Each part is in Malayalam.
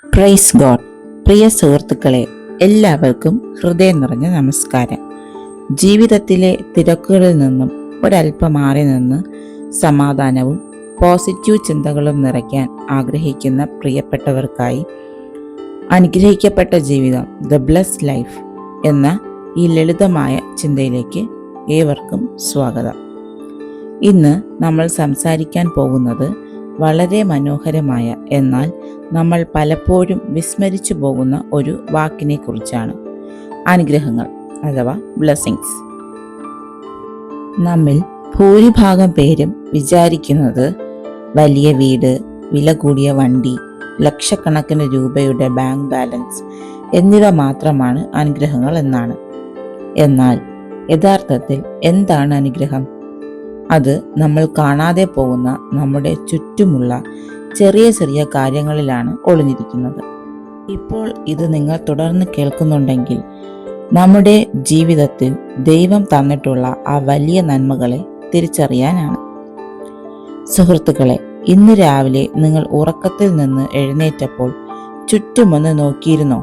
Praise God. പ്രിയ സുഹൃത്തുക്കളെ, എല്ലാവർക്കും ഹൃദയം നിറഞ്ഞ നമസ്കാരം. ജീവിതത്തിലെ തിരക്കുകളിൽ നിന്നും ഒരല്പം മാറി നിന്ന് സമാധാനവും പോസിറ്റീവ് ചിന്തകളും നിറയ്ക്കാൻ ആഗ്രഹിക്കുന്ന പ്രിയപ്പെട്ടവർക്കായി അനുഗ്രഹിക്കപ്പെട്ട ജീവിതം, ദ ബ്ലെസ്ഡ് ലൈഫ് എന്ന ഈ ലളിതമായ ചിന്തയിലേക്ക് ഏവർക്കും സ്വാഗതം. ഇന്ന് നമ്മൾ സംസാരിക്കാൻ പോകുന്നത് വളരെ മനോഹരമായ എന്നാൽ നമ്മൾ പലപ്പോഴും വിസ്മരിച്ചു പോകുന്ന ഒരു വാക്കിനെ കുറിച്ചാണ്. അനുഗ്രഹങ്ങൾ അഥവാ ബ്ലെസ്സിങ്സ്. നമ്മിൽ ഭൂരിഭാഗം പേരും വിചാരിക്കുന്നത് വലിയ വീട്, വില കൂടിയ വണ്ടി, ലക്ഷക്കണക്കിന് രൂപയുടെ ബാങ്ക് ബാലൻസ് എന്നിവ മാത്രമാണ് അനുഗ്രഹങ്ങൾ എന്നാണ്. എന്നാൽ യഥാർത്ഥത്തിൽ എന്താണ് അനുഗ്രഹം? അത് നമ്മൾ കാണാതെ പോകുന്ന നമ്മുടെ ചുറ്റുമുള്ള ചെറിയ ചെറിയ കാര്യങ്ങളിലാണ് ഒളിഞ്ഞിരിക്കുന്നത്. ഇപ്പോൾ ഇത് നിങ്ങൾ തുടർന്ന് കേൾക്കുന്നുണ്ടെങ്കിൽ നമ്മുടെ ജീവിതത്തിൽ ദൈവം തന്നിട്ടുള്ള ആ വലിയ നന്മകളെ തിരിച്ചറിയാനാണ്. സുഹൃത്തുക്കളെ, ഇന്ന് രാവിലെ നിങ്ങൾ ഉറക്കത്തിൽ നിന്ന് എഴുന്നേറ്റപ്പോൾ ചുറ്റുമൊന്ന് നോക്കിയിരുന്നോ?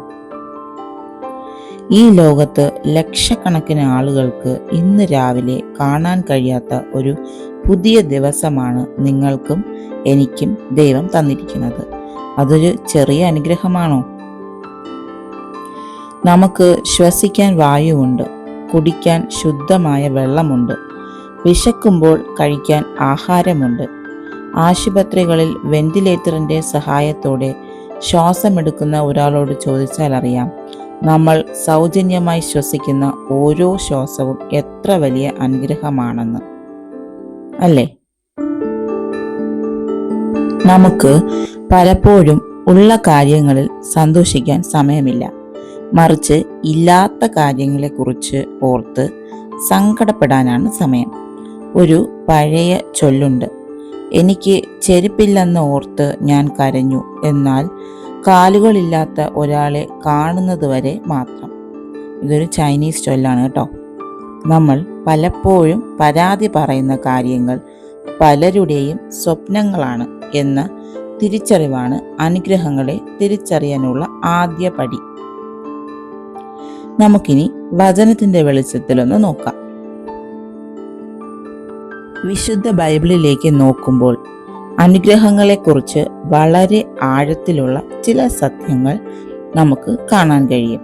ഈ ലോകത്ത് ലക്ഷക്കണക്കിന് ആളുകൾക്ക് ഇന്ന് രാവിലെ കാണാൻ കഴിയാത്ത ഒരു പുതിയ ദിവസമാണ് നിങ്ങൾക്കും എനിക്കും ദൈവം തന്നിരിക്കുന്നത്. അതൊരു ചെറിയ അനുഗ്രഹമാണോ? നമുക്ക് ശ്വസിക്കാൻ വായുവുണ്ട്, കുടിക്കാൻ ശുദ്ധമായ വെള്ളമുണ്ട്, വിശക്കുമ്പോൾ കഴിക്കാൻ ആഹാരമുണ്ട്. ആശുപത്രികളിൽ വെന്റിലേറ്ററിൻ്റെ സഹായത്തോടെ ശ്വാസമെടുക്കുന്ന ഒരാളോട് ചോദിച്ചാൽ അറിയാം, നമ്മൾ സൗജന്യമായി ശ്വസിക്കുന്ന ഓരോ ശ്വാസവും എത്ര വലിയ അനുഗ്രഹമാണെന്ന്, അല്ലേ? നമുക്ക് പലപ്പോഴും ഉള്ള കാര്യങ്ങളിൽ സന്തോഷിക്കാൻ സമയമില്ല, മറിച്ച് ഇല്ലാത്ത കാര്യങ്ങളെക്കുറിച്ച് ഓർത്ത് സങ്കടപ്പെടാനാണ് സമയം. ഒരു പഴയ ചൊല്ലുണ്ട്, എനിക്ക് ചെരുപ്പില്ലെന്ന് ഓർത്ത് ഞാൻ കരഞ്ഞു, എന്നാൽ കാലുകളില്ലാത്ത ഒരാളെ കാണുന്നത് വരെ മാത്രം. ഇതൊരു ചൈനീസ് ചൊല്ലാണ് കേട്ടോ. നമ്മൾ പലപ്പോഴും പരാതി പറയുന്ന കാര്യങ്ങൾ പലരുടെയും സ്വപ്നങ്ങളാണ് എന്ന തിരിച്ചറിവാണ് അനുഗ്രഹങ്ങളെ തിരിച്ചറിയാനുള്ള ആദ്യ പടി. നമുക്കിനി വചനത്തിന്റെ വെളിച്ചത്തിലൊന്ന് നോക്കാം. വിശുദ്ധ ബൈബിളിലേക്ക് നോക്കുമ്പോൾ അനുഗ്രഹങ്ങളെക്കുറിച്ച് വളരെ ആഴത്തിലുള്ള ചില സത്യങ്ങൾ നമുക്ക് കാണാൻ കഴിയും.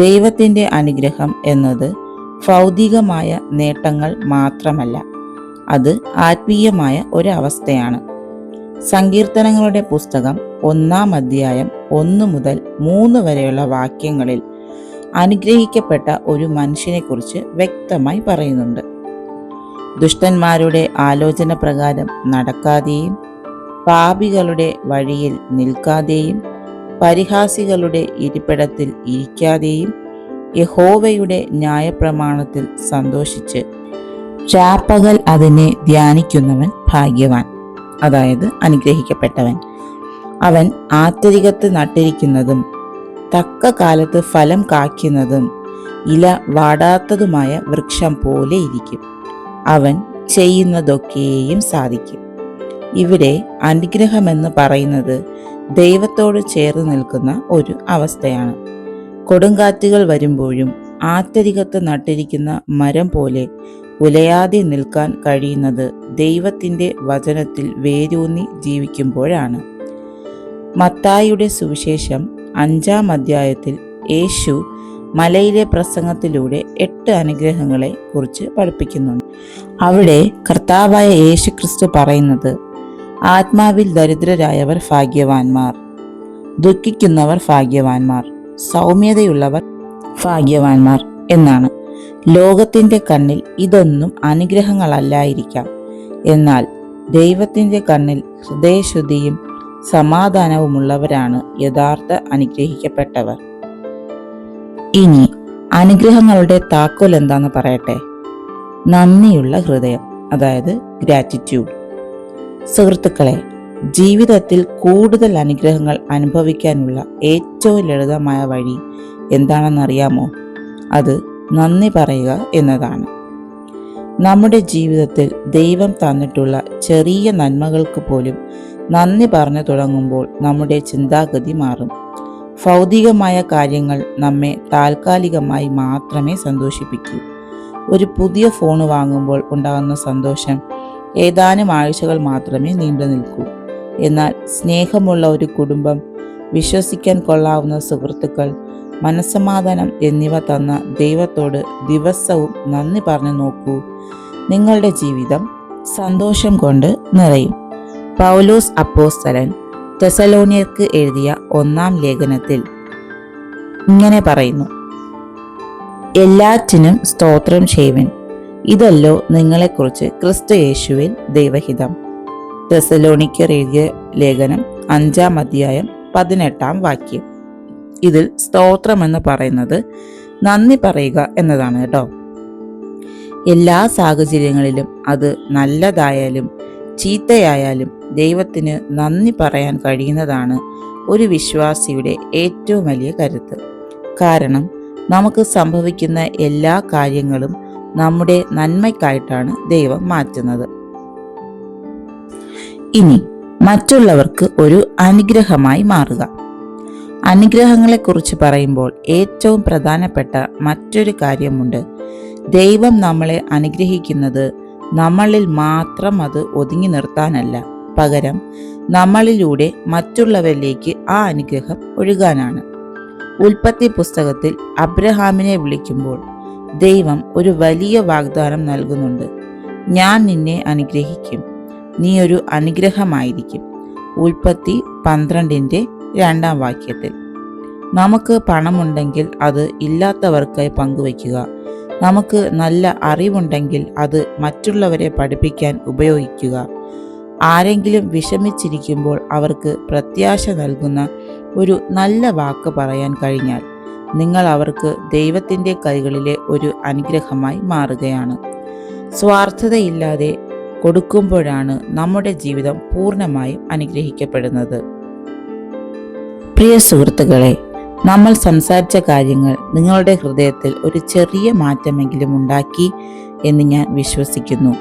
ദൈവത്തിൻ്റെ അനുഗ്രഹം എന്നത് ഭൗതികമായ നേട്ടങ്ങൾ മാത്രമല്ല, അത് ആത്മീയമായ ഒരവസ്ഥയാണ്. സങ്കീർത്തനങ്ങളുടെ പുസ്തകം 1-ാം അധ്യായം 1 മുതൽ 3 വരെയുള്ള വാക്യങ്ങളിൽ അനുഗ്രഹിക്കപ്പെട്ട ഒരു മനുഷ്യനെക്കുറിച്ച് വ്യക്തമായി പറയുന്നുണ്ട്. ദുഷ്ടന്മാരുടെ ആലോചന പ്രകാരം നടക്കാതെയും പാപികളുടെ വഴിയിൽ നിൽക്കാതെയും പരിഹാസികളുടെ ഇരിപ്പിടത്തിൽ ഇരിക്കാതെയും യഹോവയുടെ ന്യായപ്രമാണത്തിൽ സന്തോഷിച്ച് രാപ്പകൽ അതിനെ ധ്യാനിക്കുന്നവൻ ഭാഗ്യവാൻ, അതായത് അനുഗ്രഹിക്കപ്പെട്ടവൻ. അവൻ ആറ്റരികത്ത് നട്ടിരിക്കുന്നതും തക്ക കാലത്ത് ഫലം കായ്ക്കുന്നതും ഇല വാടാത്തതുമായ വൃക്ഷം പോലെ ഇരിക്കും. അവൻ ചെയ്യുന്നതൊക്കെയും സാധിക്കും. ഇവിടെ അനുഗ്രഹമെന്ന് പറയുന്നത് ദൈവത്തോട് ചേർന്ന് നിൽക്കുന്ന ഒരു അവസ്ഥയാണ്. കൊടുങ്കാറ്റുകൾ വരുമ്പോഴും ആറ്റരികത്ത് നട്ടിരിക്കുന്ന മരം പോലെ ഉലയാതെ നിൽക്കാൻ കഴിയുന്നത് ദൈവത്തിൻ്റെ വചനത്തിൽ വേരൂന്നി ജീവിക്കുമ്പോഴാണ്. മത്തായിയുടെ സുവിശേഷം 5-ാം അധ്യായത്തിൽ യേശു മലയിലെ പ്രസംഗത്തിലൂടെ 8 അനുഗ്രഹങ്ങളെ കുറിച്ച് പഠിപ്പിക്കുന്നുണ്ട്. അവിടെ കർത്താവായ യേശു ക്രിസ്തു പറയുന്നത്, ആത്മാവിൽ ദരിദ്രരായവർ ഭാഗ്യവാന്മാർ, ദുഃഖിക്കുന്നവർ ഭാഗ്യവാന്മാർ, സൗമ്യതയുള്ളവർ ഭാഗ്യവാന്മാർ എന്നാണ്. ലോകത്തിൻ്റെ കണ്ണിൽ ഇതൊന്നും അനുഗ്രഹങ്ങളല്ലായിരിക്കാം, എന്നാൽ ദൈവത്തിൻ്റെ കണ്ണിൽ ഹൃദയശുദ്ധിയും സമാധാനവുമുള്ളവരാണ് യഥാർത്ഥ അനുഗ്രഹിക്കപ്പെട്ടവർ. ഇനി അനുഗ്രഹങ്ങളുടെ താക്കോൽ എന്താന്ന് പറയട്ടെ. നന്ദിയുള്ള ഹൃദയം, അതായത് ഗ്രാറ്റിറ്റ്യൂഡ്. സുഹൃത്തുക്കളെ, ജീവിതത്തിൽ കൂടുതൽ അനുഗ്രഹങ്ങൾ അനുഭവിക്കാനുള്ള ഏറ്റവും ലളിതമായ വഴി എന്താണെന്നറിയാമോ? അത് നന്ദി പറയുക എന്നതാണ്. നമ്മുടെ ജീവിതത്തിൽ ദൈവം തന്നിട്ടുള്ള ചെറിയ നന്മകൾക്ക് പോലും നന്ദി പറഞ്ഞു തുടങ്ങുമ്പോൾ നമ്മുടെ ചിന്താഗതി മാറും. ഭൗതികമായ കാര്യങ്ങൾ നമ്മെ താൽക്കാലികമായി മാത്രമേ സന്തോഷിപ്പിക്കൂ. ഒരു പുതിയ ഫോൺ വാങ്ങുമ്പോൾ ഉണ്ടാകുന്ന സന്തോഷം ഏതാനും ആഴ്ചകൾ മാത്രമേ നീണ്ടു നിൽക്കൂ. എന്നാൽ സ്നേഹമുള്ള ഒരു കുടുംബം, വിശ്വസിക്കാൻ കൊള്ളാവുന്ന സുഹൃത്തുക്കൾ, മനസ്സമാധാനം എന്നിവ തന്ന ദൈവത്തോട് ദിവസവും നന്ദി പറഞ്ഞു നോക്കൂ. നിങ്ങളുടെ ജീവിതം സന്തോഷം കൊണ്ട് നിറയും. പൗലോസ് അപ്പോസ്തലൻ തെസലോനിയർക്ക് എഴുതിയ 1-ാം ലേഖനത്തിൽ ഇങ്ങനെ പറയുന്നു: എല്ലാറ്റിനും സ്തോത്രം ചെയ്യുവിൻ, ഇതല്ലോ നിങ്ങളെക്കുറിച്ച് ക്രിസ്തു യേശുവിൽ ദൈവഹിതം. തെസലോനിക്കർ എഴുതിയ ലേഖനം 5-ാം അധ്യായം 18-ാം വാക്യം. ഇതിൽ സ്തോത്രം എന്ന് പറയുന്നത് നന്ദി പറയുക എന്നതാണ് കേട്ടോ. എല്ലാ സാഹചര്യങ്ങളിലും അത് നല്ലതായാലും ചീത്തയായാലും ദൈവത്തിന് നന്ദി പറയാൻ കഴിയുന്നതാണ് ഒരു വിശ്വാസിയുടെ ഏറ്റവും വലിയ കരുത്ത്. കാരണം നമുക്ക് സംഭവിക്കുന്ന എല്ലാ കാര്യങ്ങളും നമ്മുടെ നന്മയ്ക്കായിട്ടാണ് ദൈവം മാറ്റുന്നത്. ഇനി മറ്റുള്ളവർക്ക് ഒരു അനുഗ്രഹമായി മാറുക. അനുഗ്രഹങ്ങളെക്കുറിച്ച് പറയുമ്പോൾ ഏറ്റവും പ്രധാനപ്പെട്ട മറ്റൊരു കാര്യമുണ്ട്. ദൈവം നമ്മളെ അനുഗ്രഹിക്കുന്നത് നമ്മളിൽ മാത്രം അത് ഒതുങ്ങി നിർത്താനല്ല, പകരം നമ്മളിലൂടെ മറ്റുള്ളവരിലേക്ക് ആ അനുഗ്രഹം ഒഴുകാനാണ്. ഉൽപ്പത്തി പുസ്തകത്തിൽ അബ്രഹാമിനെ വിളിക്കുമ്പോൾ ദൈവം ഒരു വലിയ വാഗ്ദാനം നൽകുന്നുണ്ട്. ഞാൻ നിന്നെ അനുഗ്രഹിക്കും, നീ ഒരു അനുഗ്രഹമായിരിക്കും. ഉൽപ്പത്തി 12-ന്റെ 2-ാം വാക്യത്തിൽ. നമുക്ക് പണമുണ്ടെങ്കിൽ അത് ഇല്ലാത്തവർക്കായി പങ്കുവയ്ക്കുക. നമുക്ക് നല്ല അറിവുണ്ടെങ്കിൽ അത് മറ്റുള്ളവരെ പഠിപ്പിക്കാൻ ഉപയോഗിക്കുക. ആരെങ്കിലും വിഷമിച്ചിരിക്കുമ്പോൾ അവർക്ക് പ്രത്യാശ നൽകുന്ന ഒരു നല്ല വാക്ക് പറയാൻ കഴിഞ്ഞാൽ നിങ്ങൾ അവർക്ക് ദൈവത്തിൻ്റെ കൈകളിലെ ഒരു അനുഗ്രഹമായി മാറുകയാണ്. സ്വാർത്ഥതയില്ലാതെ കൊടുക്കുമ്പോഴാണ് നമ്മുടെ ജീവിതം പൂർണ്ണമായും അനുഗ്രഹിക്കപ്പെടുന്നത്. പ്രിയ സുഹൃത്തുക്കളെ, നമ്മൾ സംസാരിച്ച കാര്യങ്ങൾ നിങ്ങളുടെ ഹൃദയത്തിൽ ഒരു ചെറിയ മാറ്റമെങ്കിലും ഉണ്ടാക്കി എന്ന് ഞാൻ വിശ്വസിക്കുന്നു.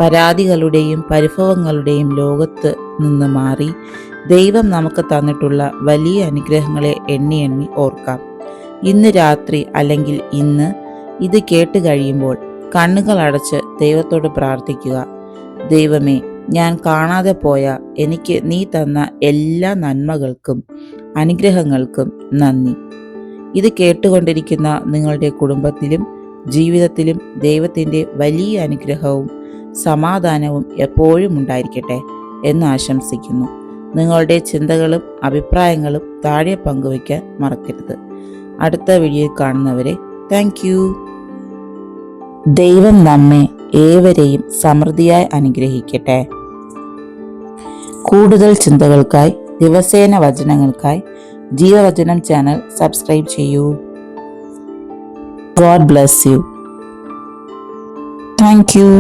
പരാതികളുടെയും പരിഭവങ്ങളുടെയും ലോകത്ത് നിന്ന് മാറി ദൈവം നമുക്ക് തന്നിട്ടുള്ള വലിയ അനുഗ്രഹങ്ങളെ എണ്ണി എണ്ണി ഓർക്കാം. ഇന്ന് രാത്രി അല്ലെങ്കിൽ ഇന്ന് ഇത് കേട്ട് കഴിയുമ്പോൾ കണ്ണുകൾ അടച്ച് ദൈവത്തോട് പ്രാർത്ഥിക്കുക. ദൈവമേ, ഞാൻ കാണാതെ പോയ എനിക്ക് നീ തന്ന എല്ലാ നന്മകൾക്കും അനുഗ്രഹങ്ങൾക്കും നന്ദി. ഇത് കേട്ടുകൊണ്ടിരിക്കുന്ന നിങ്ങളുടെ കുടുംബത്തിലും ജീവിതത്തിലും ദൈവത്തിൻ്റെ വലിയ അനുഗ്രഹവും സമാധാനവും എപ്പോഴും ഉണ്ടായിരിക്കട്ടെ എന്ന് ആശംസിക്കുന്നു. നിങ്ങളുടെ ചിന്തകളും അഭിപ്രായങ്ങളും താഴെ പങ്കുവയ്ക്കാൻ മറക്കരുത്. അടുത്ത വീഡിയോയിൽ കാണുന്നവരെ താങ്ക് യു. ദൈവം നമ്മെ ഏവരെയും സമൃദ്ധിയായി അനുഗ്രഹിക്കട്ടെ. കൂടുതൽ ചിന്തകൾക്കായി, ദിവസേന വചനങ്ങൾക്കായി ജീവവചനം ചാനൽ സബ്സ്ക്രൈബ് ചെയ്യൂ. God bless you. Thank you.